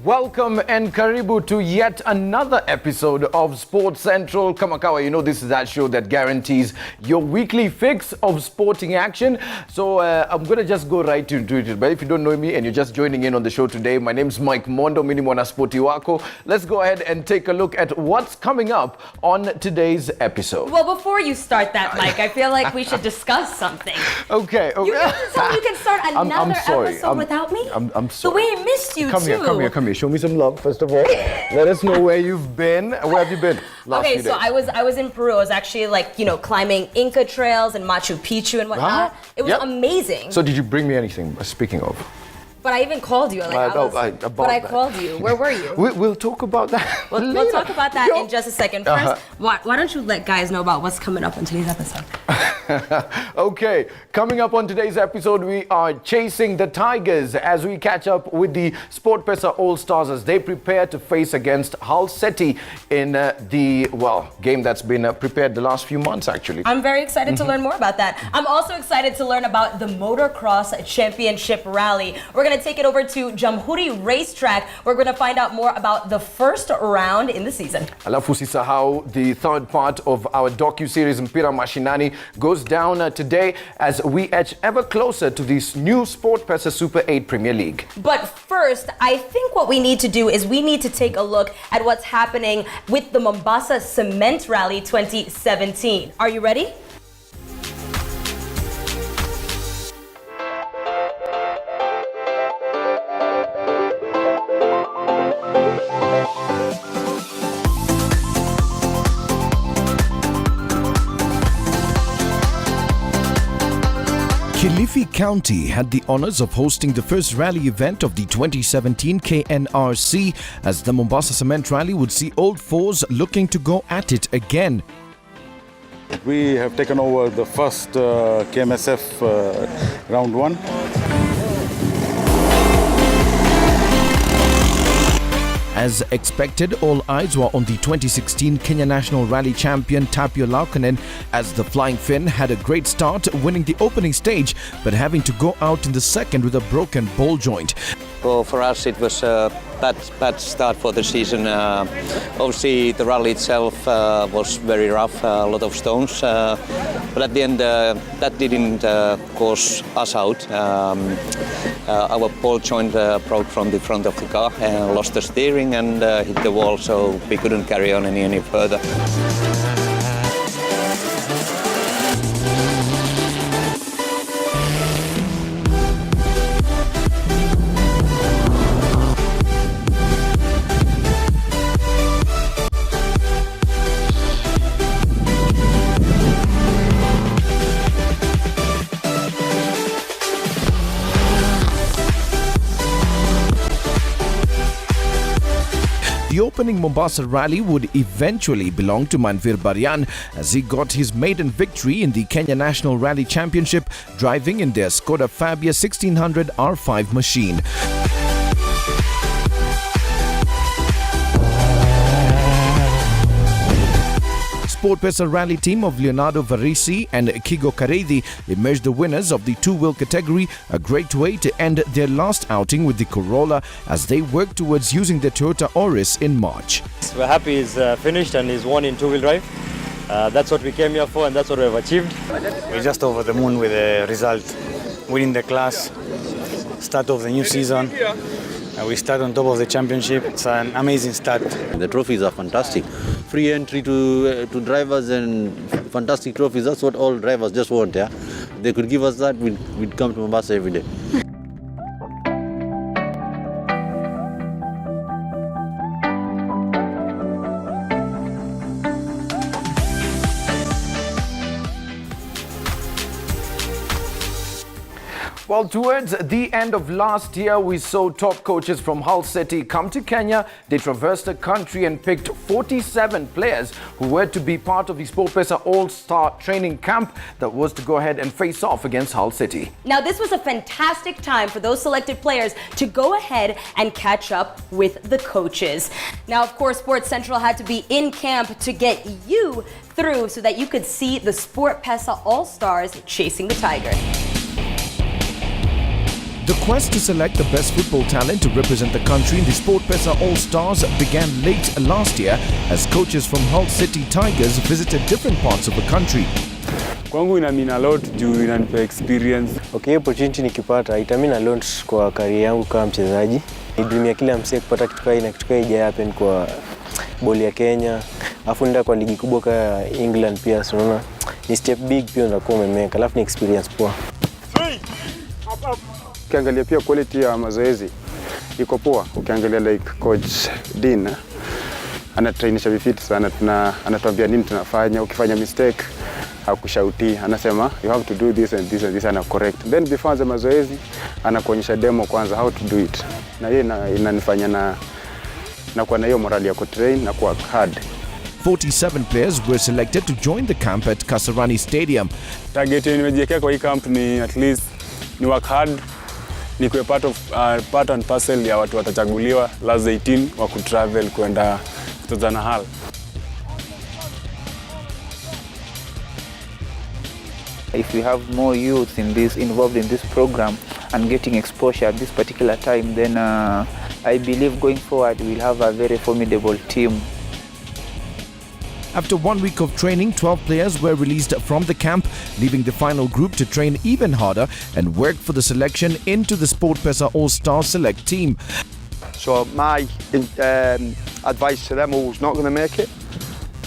Welcome and karibu to yet another episode of Sports Central. Kamakawa, you know this is that show that guarantees your weekly fix of sporting action. So I'm going to just go right into it. But if you don't know me and you're just joining in on the show today, my name's Mike Mondo, mini mwana sporti wako. Let's go ahead and take a look at what's coming up on today's episode. Well, before you start that, Mike, I feel like we should discuss something. Okay. You can start another episode without me? I'm sorry. The way I missed you, Come here. Show me some love, first of all. Let us know where you've been. Where have you been last few days? I was in Peru. I was actually climbing Inca trails and Machu Picchu and whatnot. It was amazing. So did you bring me anything, speaking of? But I even called you. I called you. Where were you? We'll talk about that. We'll talk about that in just a second. First, why don't you let guys know about what's coming up on today's episode? Okay, coming up on today's episode, we are chasing the Tigers as we catch up with the SportPesa All-Stars as they prepare to face against Hull City in the game that's been prepared the last few months, actually. I'm very excited to learn more about that. I'm also excited to learn about the Motocross Championship Rally. We're going to take it over to Jamhuri Racetrack. We're going to find out more about the first round in the season. Alafu usisahau, the third part of our docu-series Mpira Mashinani goes down today as we edge ever closer to this new SportPesa Super 8 Premier League. But first, I think what we need to do is we need to take a look at what's happening with the Mombasa Cement Rally 2017. Are you ready? Kilifi County had the honors of hosting the first rally event of the 2017 KNRC as the Mombasa Cement Rally would see Old Fours looking to go at it again. We have taken over the first KMSF round 1. As expected, all eyes were on the 2016 Kenya National Rally champion Tapio Laukkanen as the Flying Finn had a great start, winning the opening stage but having to go out in the second with a broken ball joint. Well, for us it was a bad start for the season. Obviously the rally itself was very rough, a lot of stones, but at the end that didn't cause us out. Our ball joint broke from the front of the car and lost the steering and hit the wall, so we couldn't carry on any further. The opening Mombasa rally would eventually belong to Manvir Baryan as he got his maiden victory in the Kenya National Rally Championship driving in their Skoda Fabia 1600 R5 machine. SportPesa Rally team of Leonardo Varisi and Kigo Kareithi emerged the winners of the two-wheel category, a great way to end their last outing with the Corolla as they work towards using the Toyota Auris in March. We're happy he's finished and he's won in two-wheel drive. That's what we came here for and that's what we've achieved. We're just over the moon with the result, winning the class, start of the new season. We start on top of the championship. It's an amazing start. The trophies are fantastic. Free entry to drivers and fantastic trophies. That's what all drivers just want. Yeah, they could give us that. We'd come to Mombasa every day. Well, towards the end of last year, we saw top coaches from Hull City come to Kenya. They traversed the country and picked 47 players who were to be part of the SportPesa All-Star training camp that was to go ahead and face off against Hull City. Now, this was a fantastic time for those selected players to go ahead and catch up with the coaches. Now, of course, Sports Central had to be in camp to get you through so that you could see the SportPesa All-Stars chasing the Tiger. The quest to select the best football talent to represent the country in the SportPesa All-Stars began late last year as coaches from Hull City Tigers visited different parts of the country. Kwangu ina mean a lot juu inanipa experience. Okay, opportunity nikipata ita mean a lot kwa career yangu kama mchezaji. Ni dream ya kila msee kupata kitu kama kitu kama ija happen kwa boli ya Kenya. Afu nenda kwa ligi kubwa kama England pia, unaona. Ni step big pia unakuwa umemeka. Alafu ni experience poa. Ukiangalia pia quality ya mazoezi iko poa. Ukiangalia like coach Dean anatrainisha vifiti sana, anatuambia nini tunafanya. Ukifanya mistake hakushauti, anasema you have to do this and this and this, ana correct. Then before the mazoezi anakuonyesha demo kwanza how to do it. Na yeye inanifanya na kwa na hiyo morali ya kutrain na work hard. 47 players were selected to join the camp at Kasarani Stadium. Target nimejiwekea kwa hii camp ni at least ni work hard, ni kuwa part and parcel ya watu watachaguliwa last 18 wa kutravel kwenda kutazana Hull. If we have more youth involved in this program and getting exposure at this particular time, then I believe going forward we'll have a very formidable team. After 1 week of training, 12 players were released from the camp, leaving the final group to train even harder and work for the selection into the SportPesa All-Star Select team. So my advice to them who's not going to make it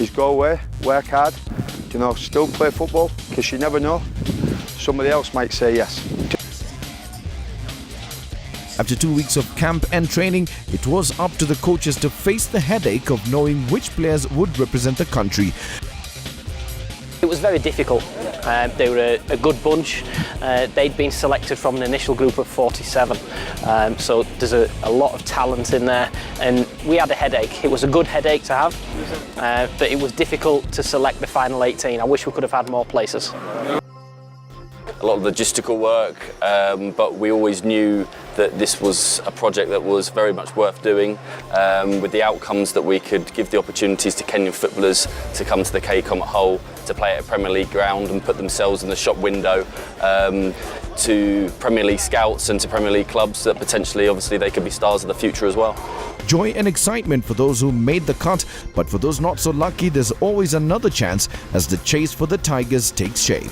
is go away, work hard, still play football, because you never know, somebody else might say yes. After 2 weeks of camp and training, it was up to the coaches to face the headache of knowing which players would represent the country. It was very difficult. They were a good bunch. They'd been selected from an initial group of 47. So there's a lot of talent in there, and we had a headache. It was a good headache to have, but it was difficult to select the final 18. I wish we could have had more places. A lot of logistical work, but we always knew that this was a project that was very much worth doing, with the outcomes that we could give the opportunities to Kenyan footballers to come to the KCOM at Hull, to play at a Premier League ground and put themselves in the shop window, to Premier League scouts and to Premier League clubs that potentially, obviously, they could be stars of the future as well. Joy and excitement for those who made the cut, but for those not so lucky, there's always another chance as the chase for the Tigers takes shape.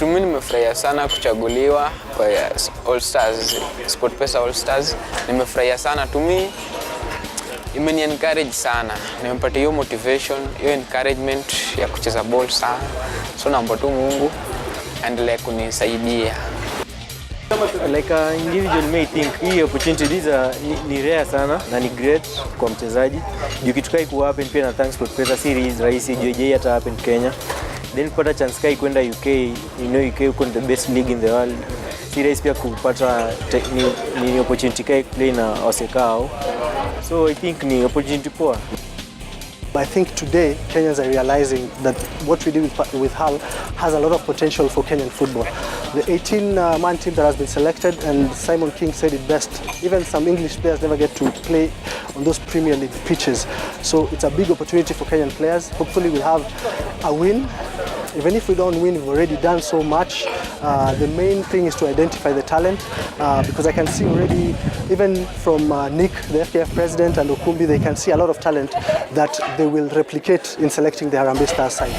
Mimi nimefurahia sana kuchaguliwa kwa All Stars, SportPesa All Stars. Nimefurahia sana, imeni encourage sana. Nimepata hiyo motivation, hiyo encouragement ya kucheza ball sana. So naomba tu Mungu aendelee kunisaidia. Like an individual may think hii opportunities ni rare sana na ni great kwa mchezaji. Juu kitu kai ku happen pia na thanks SportPesa series rahisi juu hata happen Kenya. Then kupata chance kai kwenda UK, UK uko the best league in the world. Series pia kupata ni opportunity kai play na Osekao. So I think ni opportunity poa. I think today Kenyans are realizing that what we did with Hull has a lot of potential for Kenyan football. The 18-man team that has been selected, and Simon King said it best, even some English players never get to play on those Premier League pitches. So it's a big opportunity for Kenyan players. Hopefully we'll have a win. Even if we don't win, we've already done so much. The main thing is to identify the talent, because I can see already, even from Nick, the FKF president, and Okumbi, they can see a lot of talent that they will replicate in selecting the Harambee Stars side.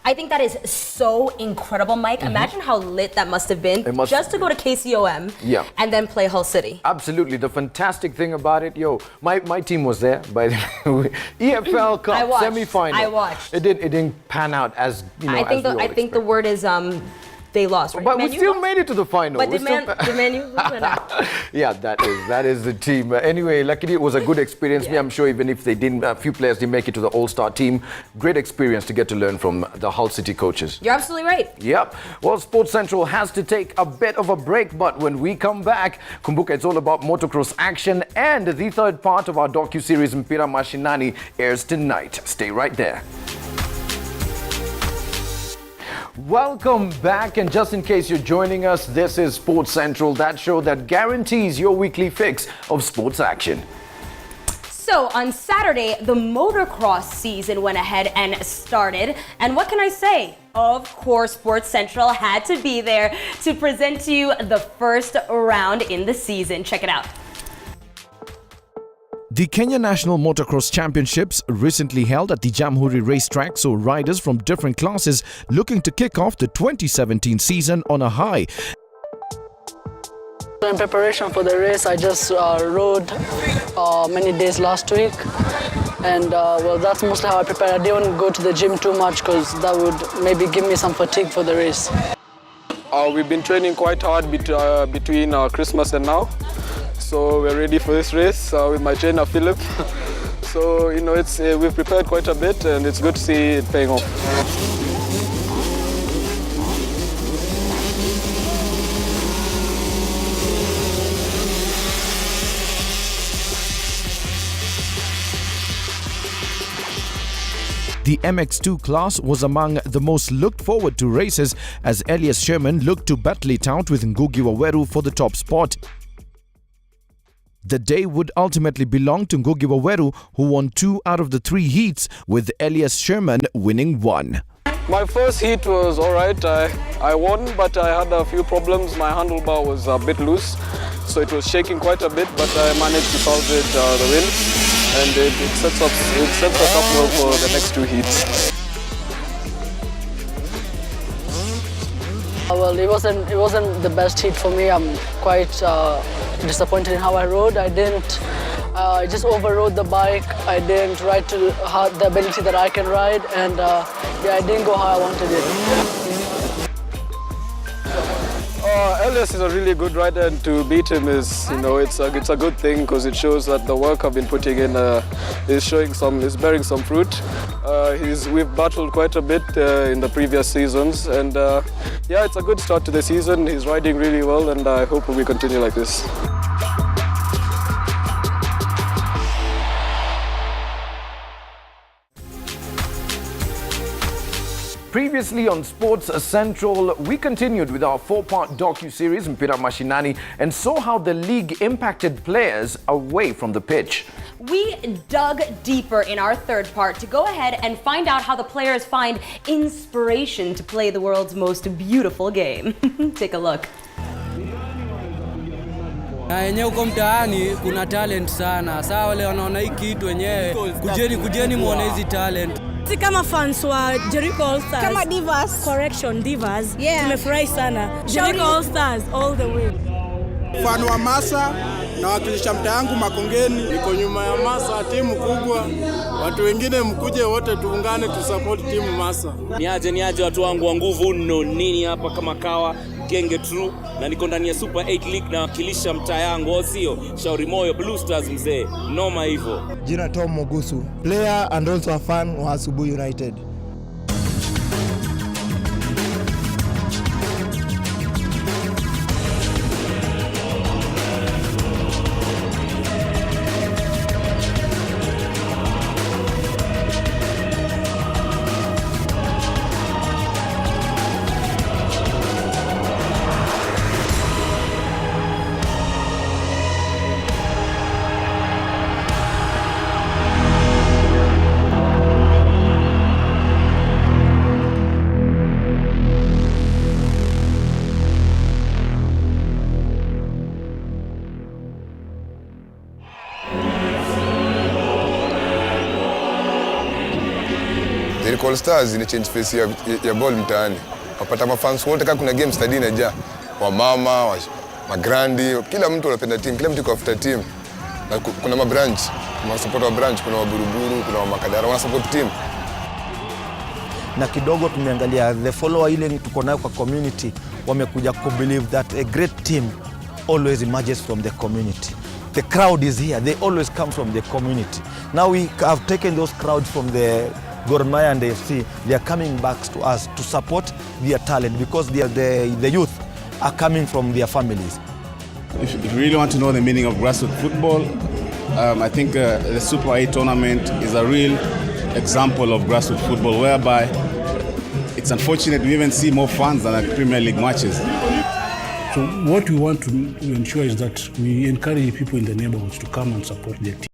I think that is so incredible, Mike. Imagine how lit that must have been just to go to KCOM and then play Hull City. Absolutely. The fantastic thing about it, my team was there, by the way. EFL Cup semi-final. I watched. It didn't pan out as, I think the word is they lost, right? But we still made it to the final. But the Man U went out. Yeah, that is the team. Anyway, luckily it was a good experience. Yeah. I'm sure even if a few players didn't make it to the All-Star team, great experience to get to learn from the Hull City coaches. You're absolutely right. Yep. Well, Sports Central has to take a bit of a break, but when we come back, kumbuka, it's all about motocross action, and the third part of our docu-series Mpira Mashinani airs tonight. Stay right there. Welcome back, and just in case you're joining us, this is Sports Central, that show that guarantees your weekly fix of sports action. So on Saturday, the motocross season went ahead and started. And what can I say? Of course, Sports Central had to be there to present to you the first round in the season. Check it out. The Kenya National Motocross Championships recently held at the Jamhuri racetrack saw riders from different classes looking to kick off the 2017 season on a high. In preparation for the race, I just rode many days last week, and well, that's mostly how I prepared. I didn't go to the gym too much because that would maybe give me some fatigue for the race. We've been training quite hard between Christmas and now, so we're ready for this race with my trainer Philip. So you know, we've prepared quite a bit, and it's good to see it paying off. The MX2 class was among the most looked forward to races as Elias Sherman looked to battle it out with Ngugi wa Weru for the top spot. The day would ultimately belong to Ngugi wa Weru, who won 2 out of the 3 heats, with Elias Sherman winning 1. My first heat was alright. I won, but I had a few problems. My handlebar was a bit loose, so it was shaking quite a bit, but I managed to salvage the win. And it sets us up well for the next 2 heats. Well, it wasn't the best heat for me. I'm quite disappointed in how I rode. I just overrode the bike. I didn't ride to the ability that I can ride, and yeah, I didn't go how I wanted it. Elias is a really good rider, and to beat him is, you know, it's a good thing because it shows that the work I've been putting in is bearing some fruit. We've battled quite a bit in the previous seasons, and yeah, it's a good start to the season. He's riding really well, and I hope we continue like this. Previously on Sports Central, we continued with our 4-part docu-series Mpira Mashinani and saw how the league impacted players away from the pitch. We dug deeper in our third part to go ahead and find out how the players find inspiration to play the world's most beautiful game. Take a look. Na yenyewe uko mtaani kuna talent sana. Sawa, wale wanaona hii kitu wenyewe, kujeni muone hizi talent. Si kama fans wa Jericho All Stars. Kama Divas. Correction, Divas. Yeah. Tumefurahi sana. Jericho All Stars all the way. Fan wa Masa na wakilisha mtaa yangu Makongeni. Niko nyuma ya Masa, timu kubwa. Watu wengine mkuje wote tuungane tusupport timu Masa. Niaje watu wangu wa nguvu nini hapa kama kawa Genge True, na niko ndani ya Super 8 League na wakilisha mtaa yangu, au sio? Shauri Moyo Blue Stars mzee. Noma hivyo. Jina Tom Mogusu, player and also a fan wa Asubuhi United. Jericho All Stars ni change face ya ball mtaani. Wapata mafans wote, kama kuna game stadi inajaa. Wa mama, magrandi, kila mtu anapenda team, kila mtu yuko after team. Na kuna mabranch, kuna support wa branch, kuna waburuburu, kuna wa Makadara, wana support team. Na kidogo tumeangalia the follower ile tuko nayo kwa community, wamekuja ku believe that a great team always emerges from the community. The crowd is here, they always come from the community. Now we have taken those crowds from the Gor Mahia and the FC, they are coming back to us to support their talent because the youth are coming from their families. If you really want to know the meaning of grassroots football, I think the Super 8 tournament is a real example of grassroots football, whereby it's unfortunate we even see more fans than at Premier League matches. So what we want to ensure is that we encourage people in the neighborhoods to come and support their team.